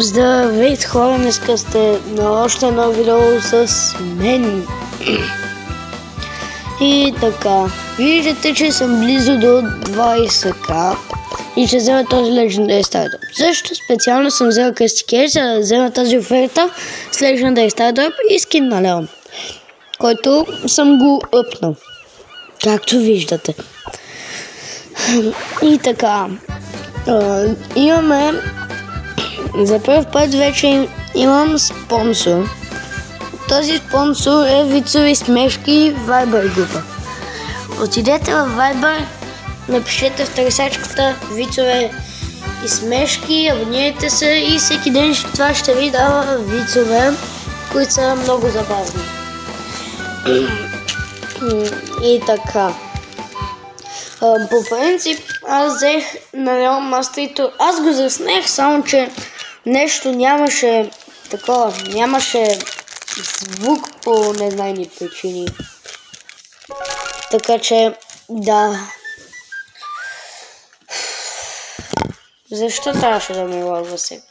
Здравейте хора, днеска сте на още едно видео с мен. И така, виждате, че съм близо до 20к и ще взема този Legendary Startup. Също специално съм взел Крестикер, за да взема тази оферта с Legendary Startup и скин на Леон, който съм гоъпнал, както виждате. И така, имаме за първ път вече имам спонсор. Този спонсор е Вицови смешки Viber група. Отидете в Viber, напишете в търсачката Вицове и смешки, абонирайте се и всеки ден това ще ви дава вицове, които са много забавни. И така. По принцип, аз взех на Леон Мастрито. Аз го заснех, само че нещо нямаше такова, нямаше звук по незнайни причини. Така че, да. Защо трябваше да ми лъгва сега?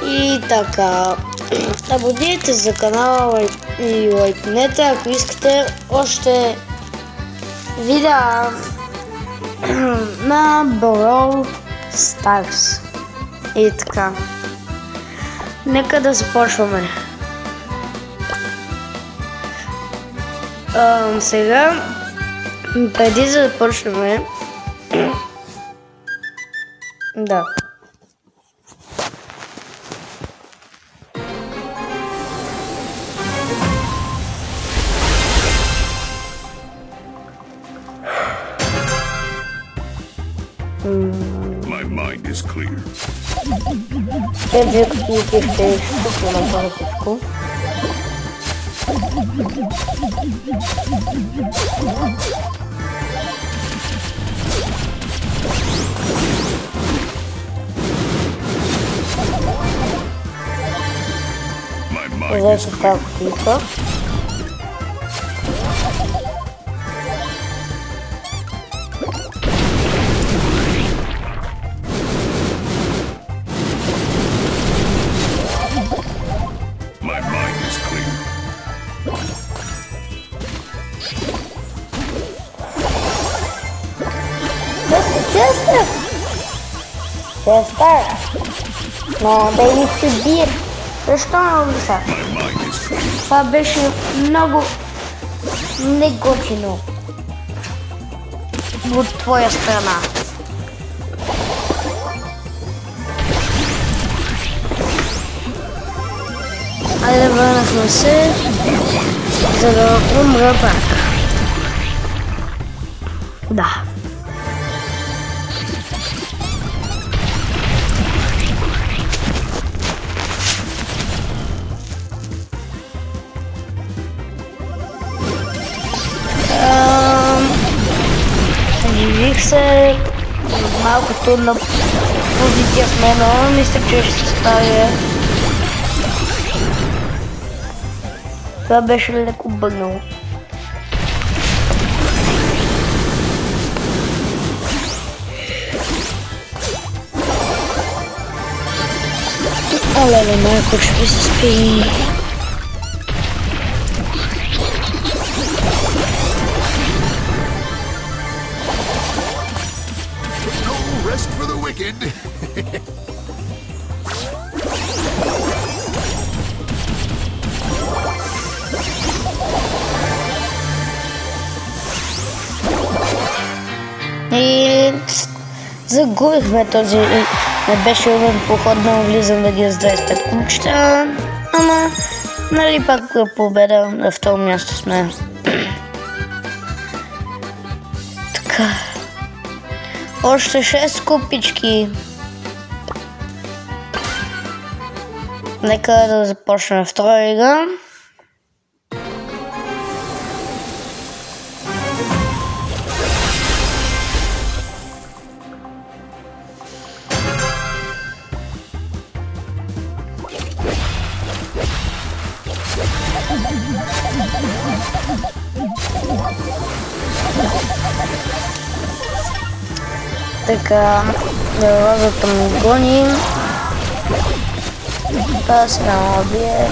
И така, абонирайте за канала и лайкнете, ако искате още видеа на Brawl Stars. И така, нека да започваме. Сега, преди да започваме, да. My mind is clear. Вие като пишете всичко на всичко. My mind is clear. My mind is clear. Честър! Но да и се бие. Защо ме обиса? My mind is clear. Това беше много неготино от твоя страна. Айде, върнахме се, за да умра пак. Да. Живих се малко трудна позиция с мен, но мисля, че ще се справя. Това беше леко бъгнало. Оле, майко, ще ми се спи. No rest for the wicked. И загубихме този, не беше умен поход, да влизам да ги с 25 кучета, ама нали пак победа, на второ място сме. Така, още 6 купички. Нека да започнем втора игра. Така, розата му гони. Това сега му бие.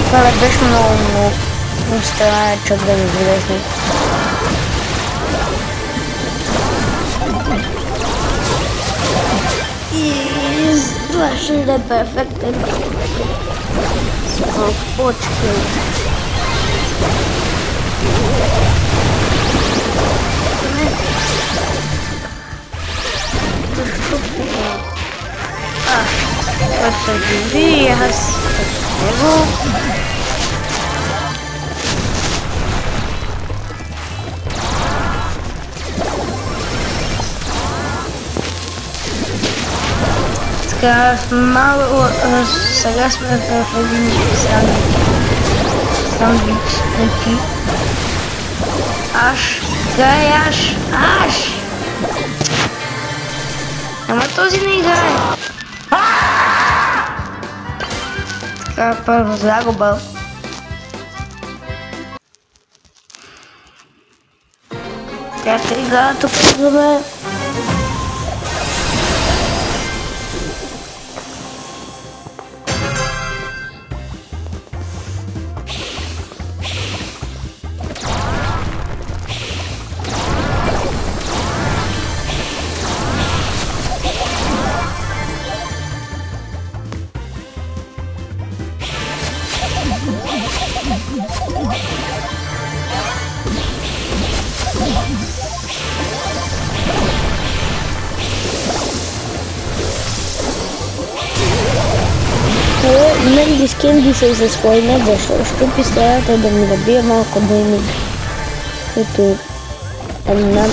Това не беше много страна, че да ми влезне. И това ще да е перфектен. Почки. Това се гиби, аз него. Така, сега сме в един сандвич. Аш! Ама този не играе. Така, първо загуба. Тя те игра тук за мен. Нали искам да се заскойна, защото пистолета да ми набие малко дойми. Ето, много.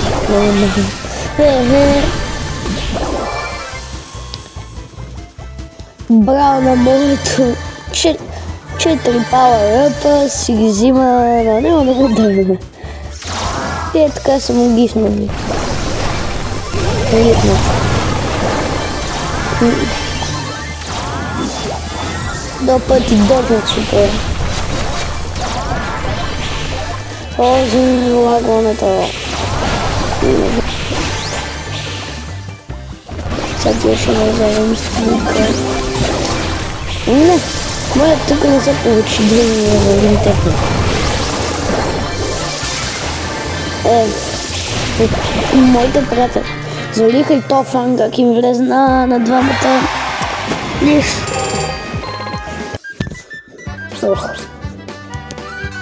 Браво на моето 4 пауър-ъпа, си ги взима на него да го дърваме. И така са му гифнали. Ритно. Два пъти дърнат супер. Този лагонето. Сега ще ме вземем стилка. Не, моля тук не се получи други да вземем техно. Моите приятели залиха и то фан как им влезна на двамата. Нищо.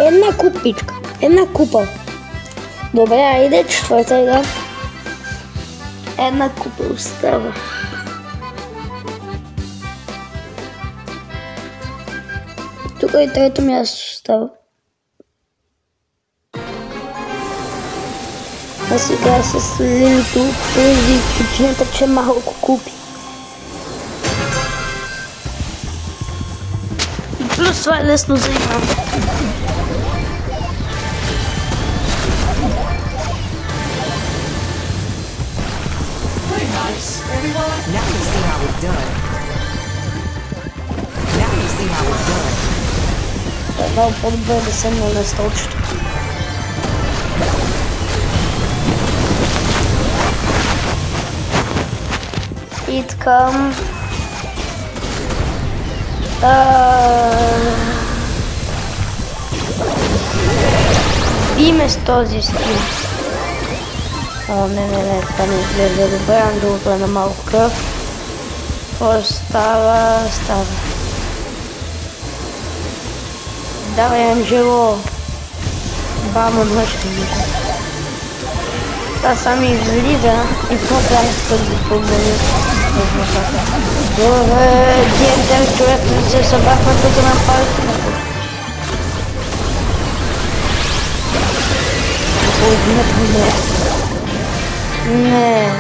Една купичка. Една купа. Добре, айде четвърта игра. Една купа остава. Тук и трето място остава. А сега с Лилито поради причината, че малко купи. И плюс това е лесно за игра. Много по-добре да се на столчето. И така... Биме с този стил. Не, това не изглежда добре, другото е на малко кръв. Става. Давай, Анджело. Бамо, мъжки ми. Това сами излиза и по-трябва да ги погледнем. Добре, диентен човек не се събрахме тук на парк. Не.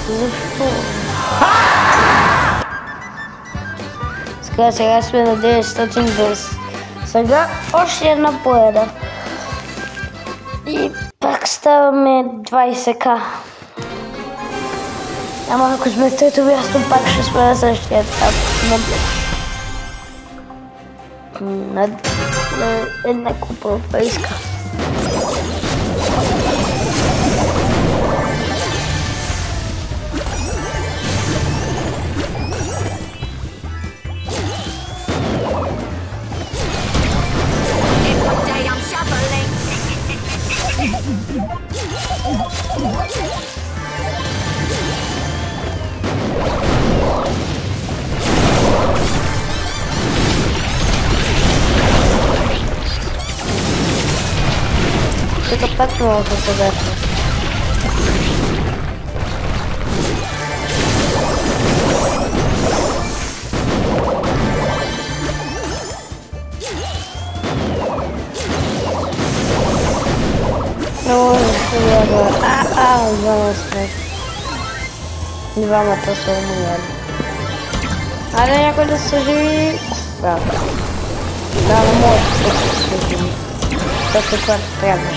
Защо? Сега сме на 920. Сега още една победа. И пак ставаме 20к. Ама ако сме в трето място, пак ще сме на същия етап. На една купа европейска. Tylko tak może to weszło. No, zaraz tak. Dwa to są umierali. Ale jako to służyli... Tak. Dano mocno to służyli. To super prawda.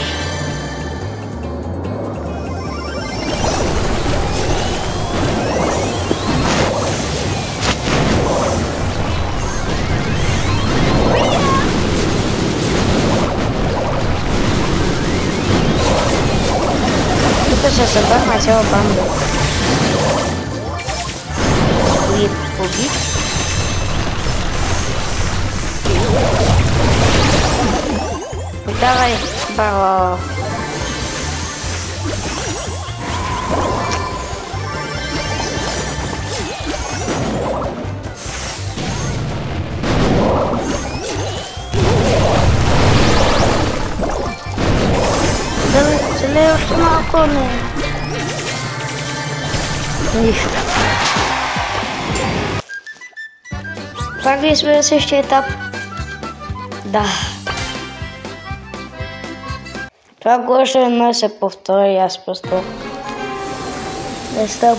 Też jest obrona ciało bandy. Ubit. Dawaj, bało. Tyle już ma opony. Niszcz. Prawie jest jeszcze etap. Da. Ogłoszone się powtórzy, ja po prostu jestem.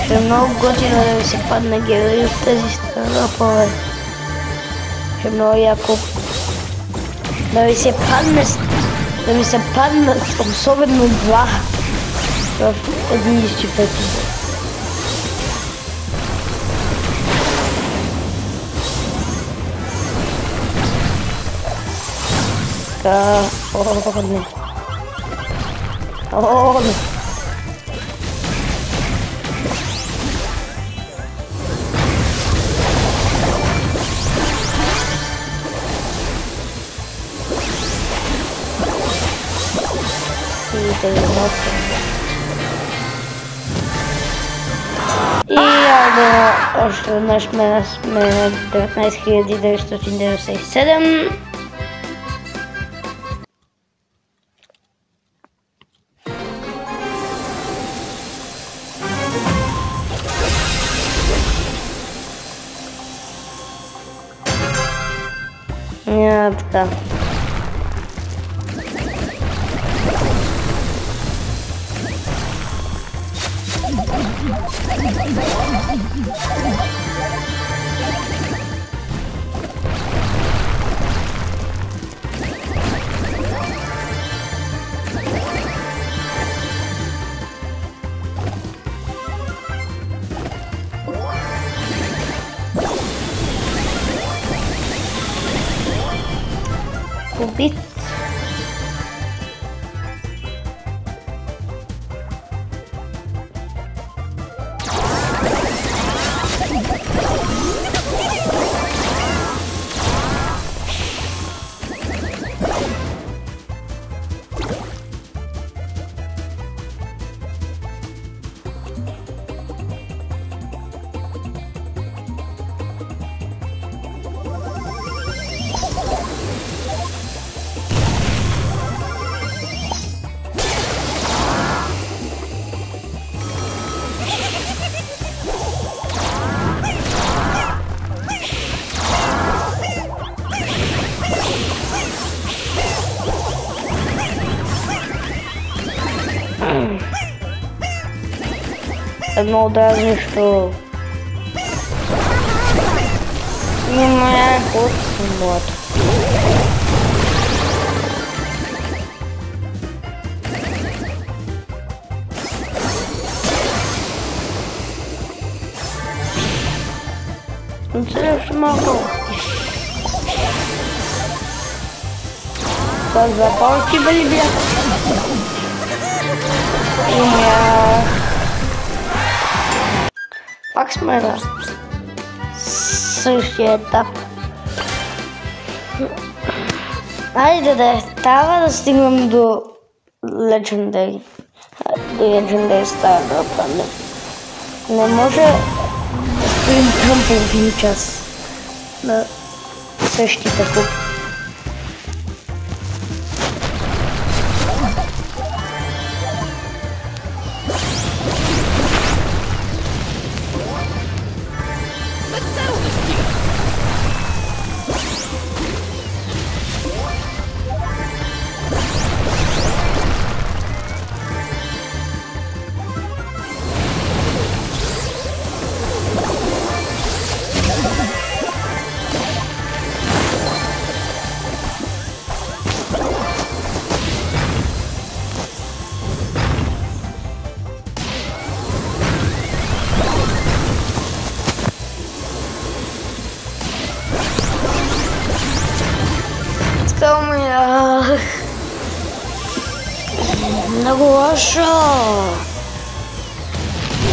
Że mnogo godzin da se padne gieraju w тези strapove. Że mnogo jako da mi se padne особено два в 1.5. О, не. И още веднъж сме 19 997. Така. Убит. Едно да нещо. Има някой самот. Още малко. Това запалки били бяха. Пак сме на същия етап. Айде да трябва да стигнем до Legendary. До Legendary Star Drop. Не може да стоим към половин час на същите куп. Много лошо.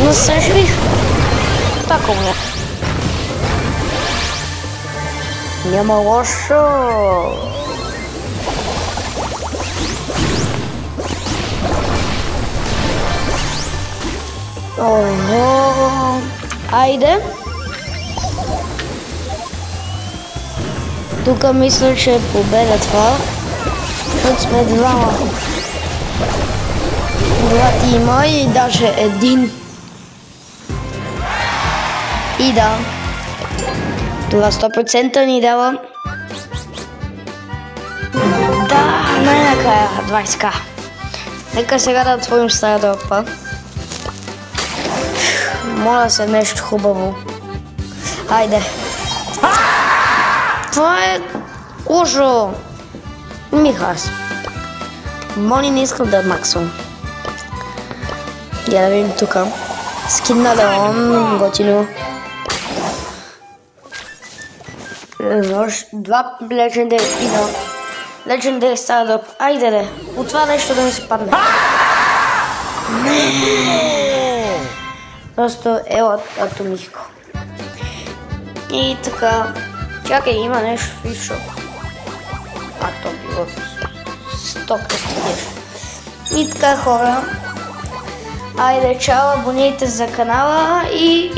Насъжих. Така му. Няма лошо. Ого. Айде. Тук мисля, че е победа това. Тук сме двама. Два тима и даже един. И да. Това 100% ни дава. Да, най-накрая 20к. Нека сега да отворим Star Drop. Моля се нещо хубаво. Айде. Това е лошо. Ми хареса. Мони не искам да максвам. Я да видим тука. Скин на Леон, готино. Два Legendary и на Legendary Star Drop. Айде де, от това нещо да ми се падне. Просто ела атомихко. И така. Чакай, има нещо фишо. А то било 100 кръстидеш. И така, хора. Айде, чао, абонирайте за канала и...